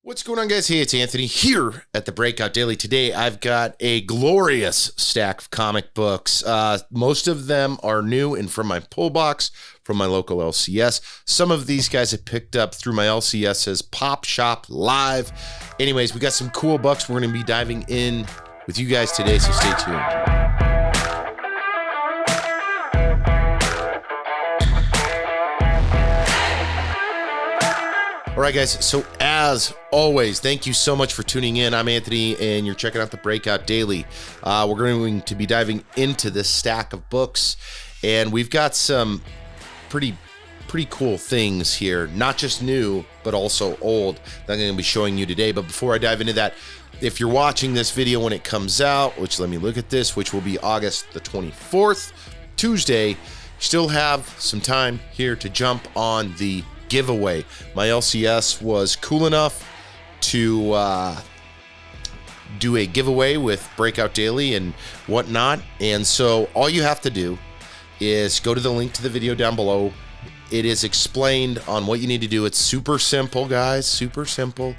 What's going on, guys? Hey, it's Anthony here at the Breakout Daily. Today, I've got a glorious stack of comic books. Most of them are new and from my pull box from my local LCS. Some of these guys I picked up through my LCS's Pop Shop Live. Anyways, we got some cool books we're going to be diving in with you guys today, so stay tuned. All right, guys, so as always, thank you so much for tuning in. I'm Anthony, and you're checking out the Breakout Daily. We're going to be diving into this stack of books, and we've got some pretty cool things here, not just new, but also old, that I'm going to be showing you today. But before I dive into that, if you're watching this video when it comes out, which let me look at this, which will be August the 24th, Tuesday, still have some time here to jump on the giveaway. My LCS was cool enough to do a giveaway with Breakout Daily and whatnot, and so all you have to do is go to the link to the video down below. It is explained on what you need to do. It's super simple, guys, super simple,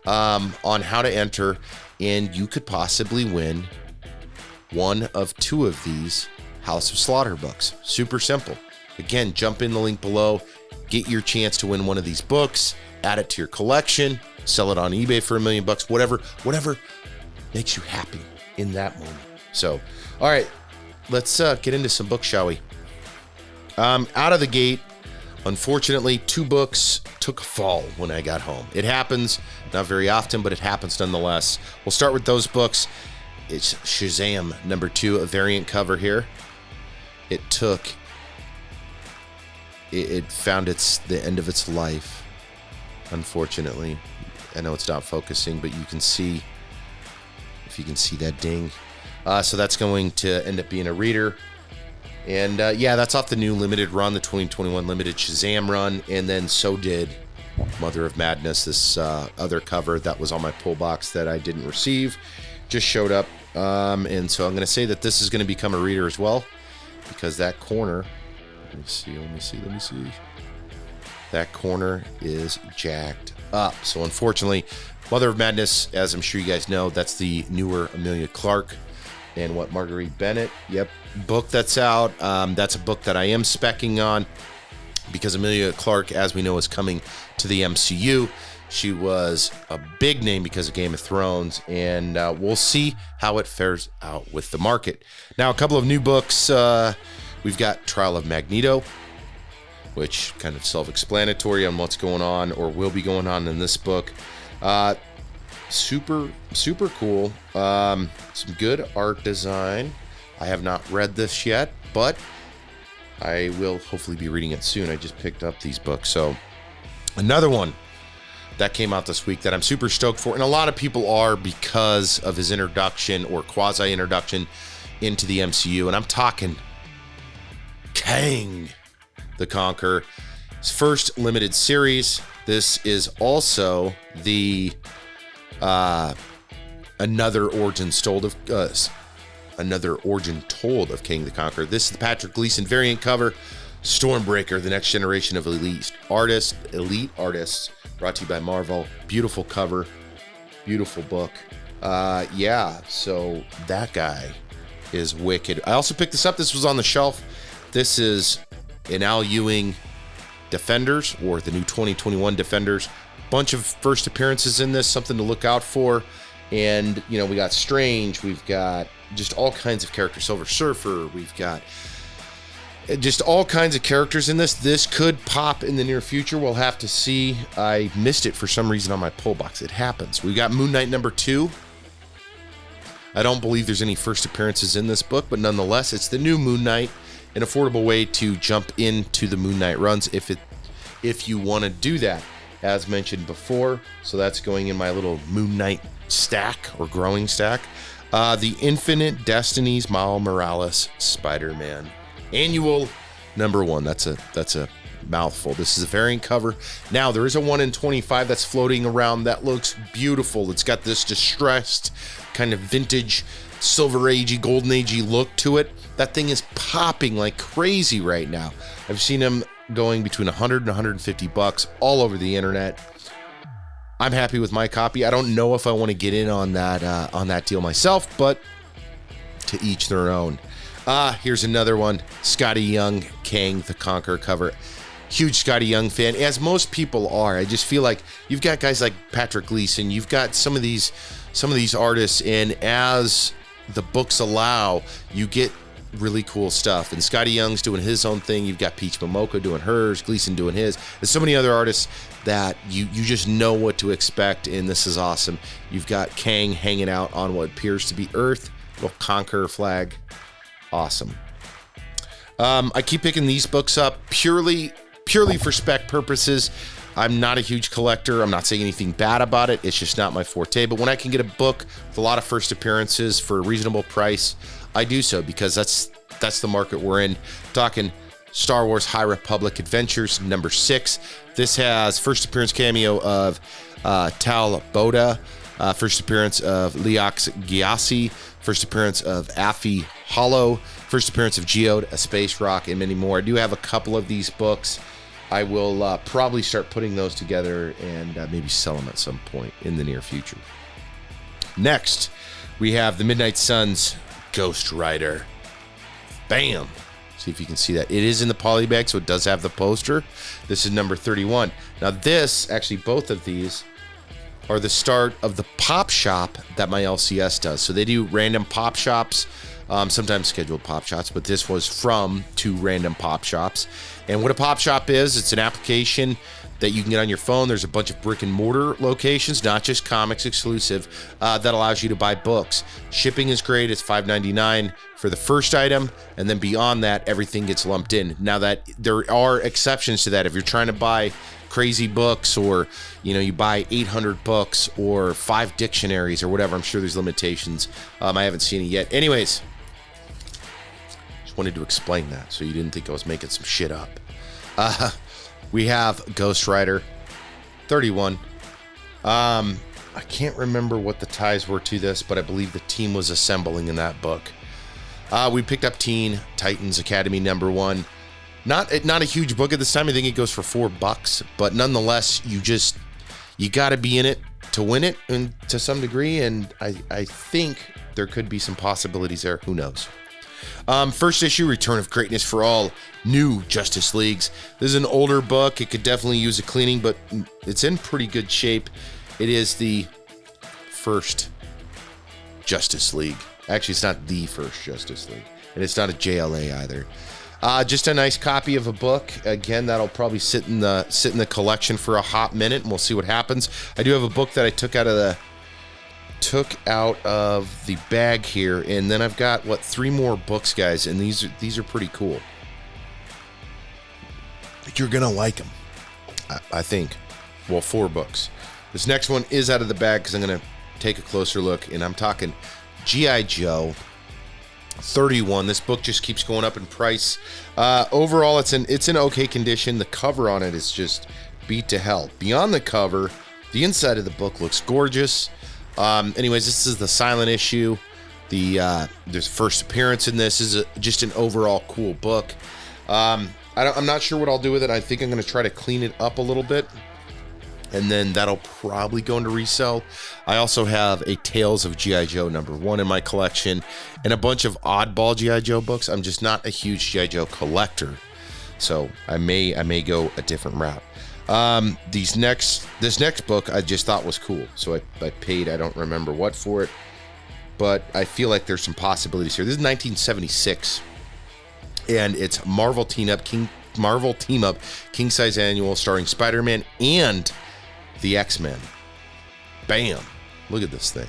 on how to enter, and you could possibly win one of two of these House of Slaughter books. Super simple. Again, jump in the link below. Get your chance to win one of these books, add it to your collection, sell it on eBay for $1 million, whatever makes you happy in that moment. So, all right, let's get into some books, shall we? Out of the gate, unfortunately, 2 books took a fall when I got home. It happens, not very often, but it happens nonetheless. We'll start with those books. It's Shazam Number Two, a variant cover here. It found the end of its life, unfortunately. I know it's not focusing, but you can see, if you can see that ding. So that's going to end up being a reader. And yeah, that's off the new limited run, the 2021 limited Shazam run. And then so did Mother of Madness, this other cover that was on my pull box that I didn't receive, just showed up. And so I'm going to say that this is going to become a reader as well, because that corner, let me see. That corner is jacked up. So unfortunately, Mother of Madness, as I'm sure you guys know, that's the newer Amelia Clark and what Marguerite Bennett. Yep, book that's out. That's a book that I am speccing on because Amelia Clark, as we know, is coming to the MCU. She was a big name because of Game of Thrones, and we'll see how it fares out with the market. Now, a couple of new books. We've got Trial of Magneto, which kind of self-explanatory on what's going on or will be going on in this book. Super cool. Some good art design. I have not read this yet, but I will hopefully be reading it soon. I just picked up these books. So another one that came out this week that I'm super stoked for, and a lot of people are because of his introduction or quasi-introduction into the MCU, and I'm talking Kang the Conqueror. His first limited series. This is also the another origin told of Kang the Conqueror. This is the Patrick Gleason variant cover. Stormbreaker, the next generation of elite artists, brought to you by Marvel. Beautiful cover, beautiful book. Yeah, so that guy is wicked. I also picked this up. This was on the shelf. This is an Al Ewing Defenders, or the new 2021 Defenders. Bunch of first appearances in this, something to look out for. And, you know, we got Strange, we've got just all kinds of characters. Silver Surfer, we've got just all kinds of characters in this. This could pop in the near future. We'll have to see. I missed it for some reason on my pull box. It happens. We got Moon Knight number 2. I don't believe there's any first appearances in this book, but nonetheless, it's the new Moon Knight. An affordable way to jump into the Moon Knight runs if you want to do that, as mentioned before. So that's going in my little Moon Knight stack or growing stack. The Infinite Destinies Miles Morales Spider-Man Annual number 1. That's a mouthful. This is a variant cover. Now, there is a 1 in 25 that's floating around that looks beautiful. It's got this distressed kind of vintage Silver Agey, Golden Agey look to it. That thing is popping like crazy right now. I've seen them going between $100 and $150 all over the internet. I'm happy with my copy. I don't know if I want to get in on that deal myself, but to each their own. Here's another one. Scotty Young, Kang the Conqueror cover. Huge Scotty Young fan, as most people are. I just feel like you've got guys like Patrick Gleason. You've got some of these artists, and as the books allow, you get really cool stuff. And Scotty Young's doing his own thing. You've got Peach Momoko doing hers, Gleason doing his. There's so many other artists that you just know what to expect, and this is awesome. You've got Kang hanging out on what appears to be Earth, little Conqueror flag. Awesome. I keep picking these books up purely for spec purposes. I'm not a huge collector. I'm not saying anything bad about it. It's just not my forte. But when I can get a book with a lot of first appearances for a reasonable price, I do so, because that's the market we're in. Talking Star Wars High Republic Adventures number 6. This has first appearance cameo of Tal Boda, first appearance of Leox Gyasi, first appearance of Affy Hollow, first appearance of Geode, A Space Rock, and many more. I do have a couple of these books. I will probably start putting those together and maybe sell them at some point in the near future. Next, we have the Midnight Suns Ghost Rider. Bam! See if you can see that. It is in the poly bag, so it does have the poster. This is number 31. Now this, actually both of these, are the start of the pop shop that my LCS does. So they do random pop shops, sometimes scheduled pop shops, but this was from 2 random pop shops. And what a pop shop is, it's an application that you can get on your phone. There's a bunch of brick and mortar locations, not just comics exclusive, that allows you to buy books. Shipping is great. It's $5.99 for the first item, and then beyond that, everything gets lumped in. Now that there are exceptions to that, if you're trying to buy crazy books, or you buy 800 books or 5 dictionaries or whatever, I'm sure there's limitations. I haven't seen it yet. Anyways, just wanted to explain that so you didn't think I was making some shit up. We have Ghost Rider 31. I can't remember what the ties were to this, but I believe the team was assembling in that book. We picked up Teen Titans Academy number 1. Not a huge book at this time. I think it goes for $4, but nonetheless, you got to be in it to win it, and to some degree. And I think there could be some possibilities there. Who knows? First issue, Return of Greatness for All New Justice Leagues. This is an older book. It could definitely use a cleaning, but it's in pretty good shape. It is the first Justice League. Actually, it's not the first Justice League, and it's not a JLA either. Just a nice copy of a book. Again, that'll probably sit in the collection for a hot minute, and we'll see what happens. I do have a book that I took out of the bag here, and then I've got 3 more books, guys, and these are pretty cool. You're gonna like them, I think. Well, 4 books. This next one is out of the bag because I'm gonna take a closer look, and I'm talking G.I. Joe 31. This book just keeps going up in price. Overall, it's in okay condition. The cover on it is just beat to hell. Beyond the cover, the inside of the book looks gorgeous. Anyways, this is the silent issue. There's first appearance in this. This is just an overall cool book. I'm not sure what I'll do with it. I think I'm going to try to clean it up a little bit, and then that'll probably go into resell. I also have a Tales of G.I. Joe number 1 in my collection, and a bunch of oddball G.I. Joe books. I'm just not a huge G.I. Joe collector, so I may go a different route. This next book I just thought was cool, so I paid, I don't remember what for it, but I feel like there's some possibilities here. This is 1976, and it's Marvel Team Up King Size Annual starring Spider-Man and the X-Men. Bam! Look at this thing.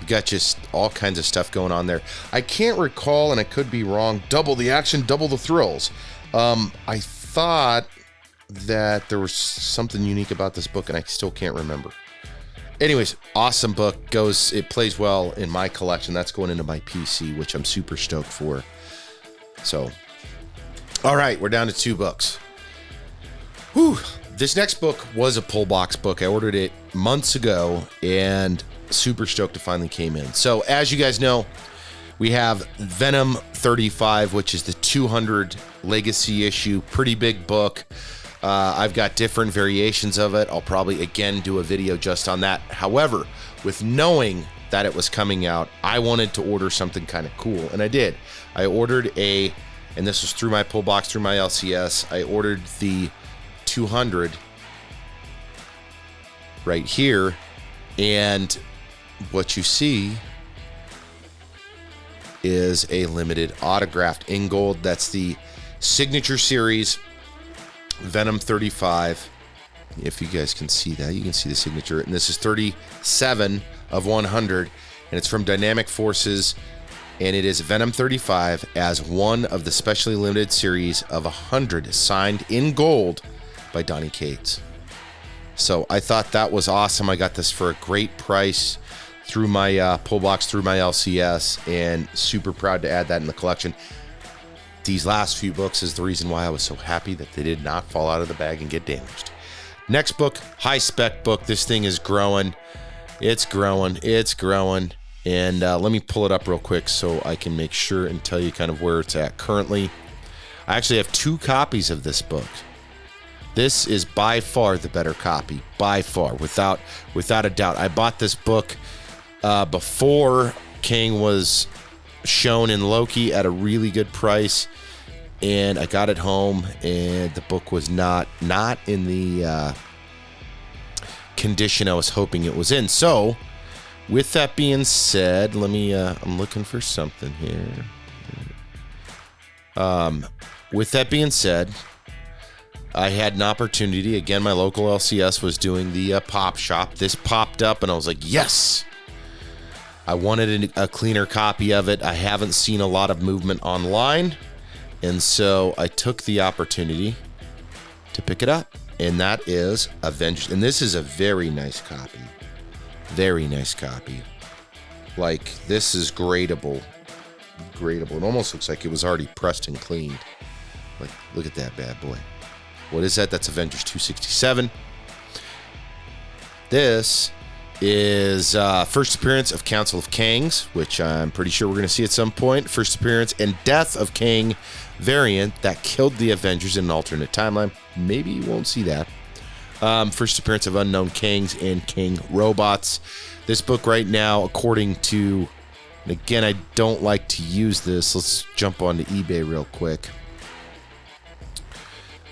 You got just all kinds of stuff going on there. I can't recall, and I could be wrong, double the action, double the thrills. I thought that there was something unique about this book, and I still can't remember. Anyways, awesome book. It plays well in my collection. That's going into my PC, which I'm super stoked for. So, all right, we're down to 2 books. Whew. This next book was a pull box book. I ordered it months ago, and super stoked it finally came in. So, as you guys know, we have Venom 35, which is the 200 legacy issue. Pretty big book. I've got different variations of it. I'll probably, again, do a video just on that. However, with knowing that it was coming out, I wanted to order something kind of cool, and I did. I ordered and this was through my pull box, through my LCS, I ordered the 200 right here, and what you see is a limited autographed in gold. That's the signature series Venom 35. If you guys can see that, you can see the signature. And this is 37 of 100, and it's from Dynamic Forces, and it is Venom 35 as one of the specially limited series of 100 signed in gold by Donny Cates. So I thought that was awesome. I got this for a great price through my pull box, through my LCS, and super proud to add that in the collection. These last few books is the reason why I was so happy that they did not fall out of the bag and get damaged. Next book, high spec book. This thing is growing. It's growing. It's growing. And let me pull it up real quick so I can make sure and tell you kind of where it's at currently. I actually have 2 copies of this book. This is by far the better copy, by far, without a doubt. I bought this book before Kang was shown in Loki at a really good price, and I got it home, and the book was not in the condition I was hoping it was in. So, with that being said, let me. I'm looking for something here. With that being said, I had an opportunity. Again, my local LCS was doing the pop shop. This popped up, and I was like, yes. I wanted a cleaner copy of it. I haven't seen a lot of movement online, and so I took the opportunity to pick it up, and that is Avengers. And this is a very nice copy. Very nice copy. Like, this is gradable. Gradable. It almost looks like it was already pressed and cleaned. Like, look at that bad boy. What is that? That's Avengers 267. This is first appearance of Council of Kangs, which I'm pretty sure we're going to see at some point. First appearance and death of Kang variant that killed the Avengers in an alternate timeline. Maybe you won't see that. First appearance of unknown Kangs and Kang robots. This book right now, according to, and again, I don't like to use this. Let's jump onto eBay real quick.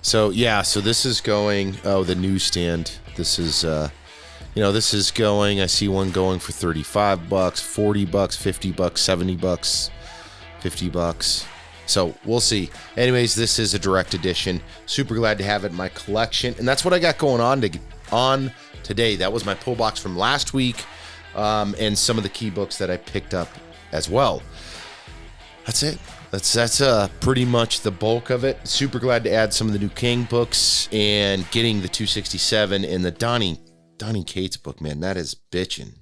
So yeah, so this is going, the newsstand. This is, this is going, I see one going for $35, $40, $50, $70, $50. So we'll see. Anyways, this is a direct edition. Super glad to have it in my collection. And that's what I got going on today. That was my pull box from last week, and some of the key books that I picked up as well. That's it. That's pretty much the bulk of it. Super glad to add some of the new Kang books and getting the 267 and the Donny Cates book, man. That is bitching.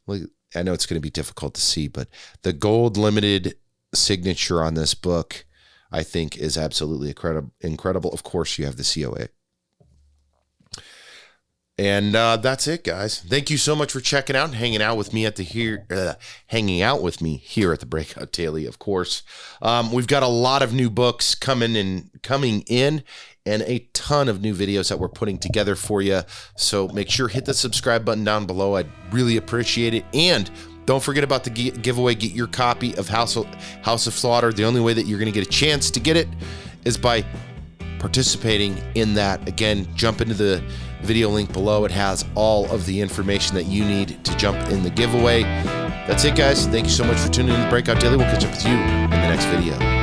I know it's going to be difficult to see, but the gold limited signature on this book, I think, is absolutely incredible. Of course, you have the COA. And that's it, guys. Thank you so much for checking out and hanging out with me here at the Breakout Daily. Of course, we've got a lot of new books coming in, and a ton of new videos that we're putting together for you. So make sure hit the subscribe button down below. I'd really appreciate it. And don't forget about the giveaway. Get your copy of House of Slaughter. The only way that you're going to get a chance to get it is by participating in that. Again, jump into the video link below. It has all of the information that you need to jump in the giveaway. That's it, guys. Thank you so much for tuning in to Breakout Daily. We'll catch up with you in the next video.